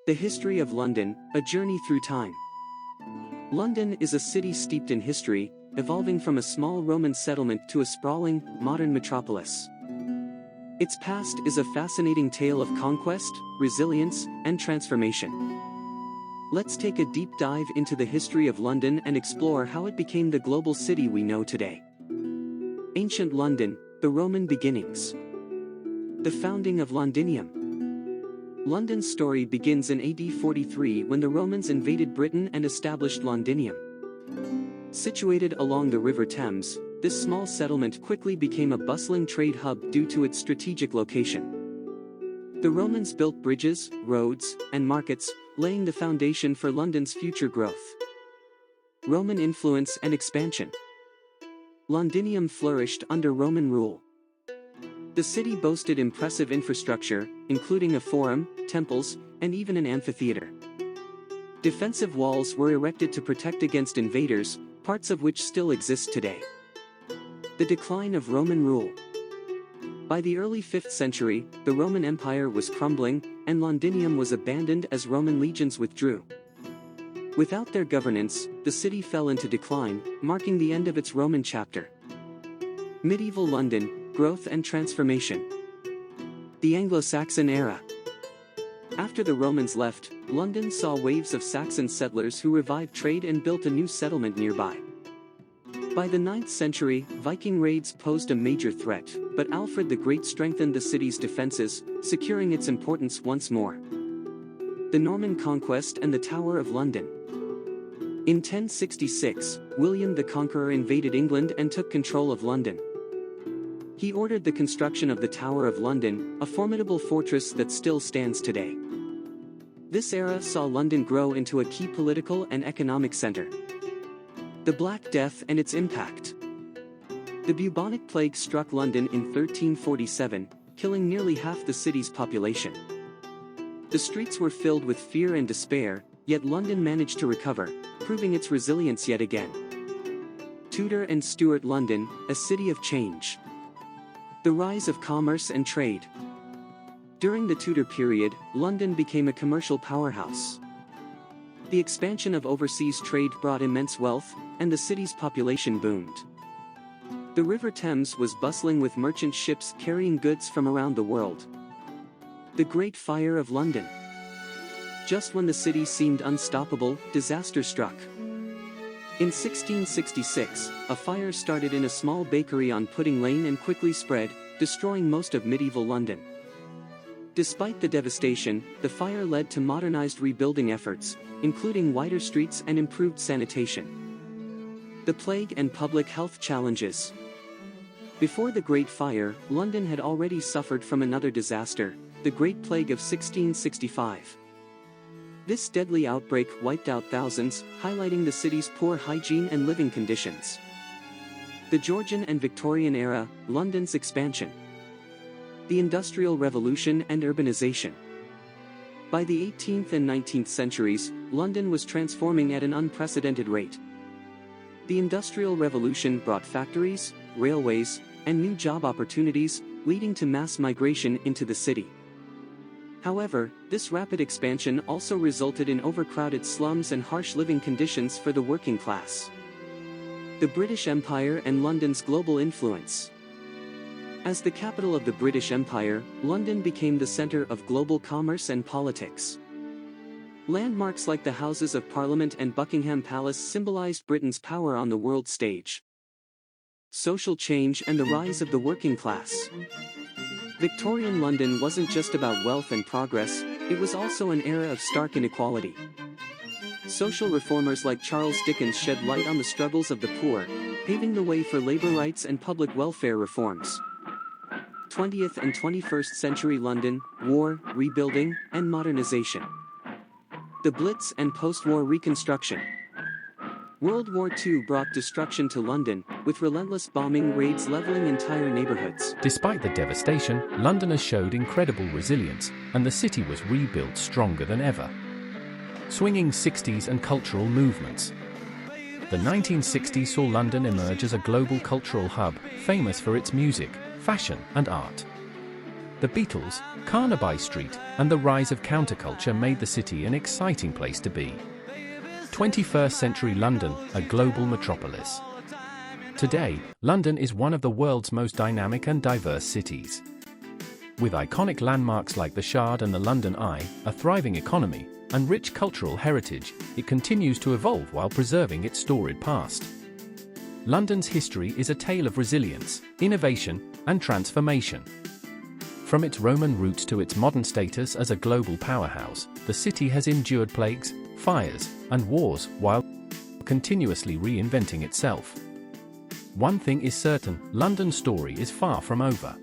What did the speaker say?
The history of London, a journey through time. London is a city steeped in history, evolving from a small Roman settlement to a sprawling, modern metropolis. Its past is a fascinating tale of conquest, resilience, and transformation. Let's take a deep dive into the history of London and explore how it became the global city we know today. Ancient London, the Roman beginnings. The founding of Londinium. London's story begins in AD 43 when the Romans invaded Britain and established Londinium. Situated along the River Thames, this small settlement quickly became a bustling trade hub due to its strategic location. The Romans built bridges, roads, and markets, laying the foundation for London's future growth. Roman influence and expansion. Londinium flourished under Roman rule. The city boasted impressive infrastructure, including a forum, temples, and even an amphitheater. Defensive walls were erected to protect against invaders, parts of which still exist today. The decline of Roman rule. By the early 5th century, the Roman Empire was crumbling, and Londinium was abandoned as Roman legions withdrew. Without their governance, the city fell into decline, marking the end of its Roman chapter. Medieval London, growth and transformation. The Anglo-Saxon era. After the Romans left, London saw waves of Saxon settlers who revived trade and built a new settlement nearby. By the 9th century, Viking raids posed a major threat, but Alfred the Great strengthened the city's defenses, securing its importance once more. The Norman Conquest and the Tower of London. In 1066, William the Conqueror invaded England and took control of London. He ordered the construction of the Tower of London, a formidable fortress that still stands today. This era saw London grow into a key political and economic center. The Black Death and its impact. The bubonic plague struck London in 1347, killing nearly half the city's population. The streets were filled with fear and despair, yet London managed to recover, proving its resilience yet again. Tudor and Stuart London, a city of change. The rise of commerce and trade. During the Tudor period, London became a commercial powerhouse. The expansion of overseas trade brought immense wealth, and the city's population boomed. The River Thames was bustling with merchant ships carrying goods from around the world. The Great Fire of London. Just when the city seemed unstoppable, disaster struck. In 1666, a fire started in a small bakery on Pudding Lane and quickly spread, destroying most of medieval London. Despite the devastation, the fire led to modernized rebuilding efforts, including wider streets and improved sanitation. The plague and public health challenges. Before the Great Fire, London had already suffered from another disaster, the Great Plague of 1665. This deadly outbreak wiped out thousands, highlighting the city's poor hygiene and living conditions. The Georgian and Victorian Era, London's expansion. The Industrial Revolution and urbanization. By the 18th and 19th centuries, London was transforming at an unprecedented rate. The Industrial Revolution brought factories, railways, and new job opportunities, leading to mass migration into the city. However, this rapid expansion also resulted in overcrowded slums and harsh living conditions for the working class. The British Empire and London's global influence. As the capital of the British Empire, London became the center of global commerce and politics. Landmarks like the Houses of Parliament and Buckingham Palace symbolized Britain's power on the world stage. Social change and the rise of the working class. Victorian London wasn't just about wealth and progress, it was also an era of stark inequality. Social reformers like Charles Dickens shed light on the struggles of the poor, paving the way for labor rights and public welfare reforms. 20th and 21st century London, war, rebuilding, and modernization. The Blitz and post-war Reconstruction. World War II brought destruction to London, with relentless bombing raids leveling entire neighborhoods. Despite the devastation, Londoners showed incredible resilience, and the city was rebuilt stronger than ever. Swinging 60s and cultural movements. The 1960s saw London emerge as a global cultural hub, famous for its music, fashion, and art. The Beatles, Carnaby Street, and the rise of counterculture made the city an exciting place to be. 21st century London, a global metropolis. Today, London is one of the world's most dynamic and diverse cities. With iconic landmarks like the Shard and the London Eye, a thriving economy, and rich cultural heritage, it continues to evolve while preserving its storied past. London's history is a tale of resilience, innovation, and transformation. From its Roman roots to its modern status as a global powerhouse, the city has endured plagues, fires, and wars while continuously reinventing itself. One thing is certain, London's story is far from over.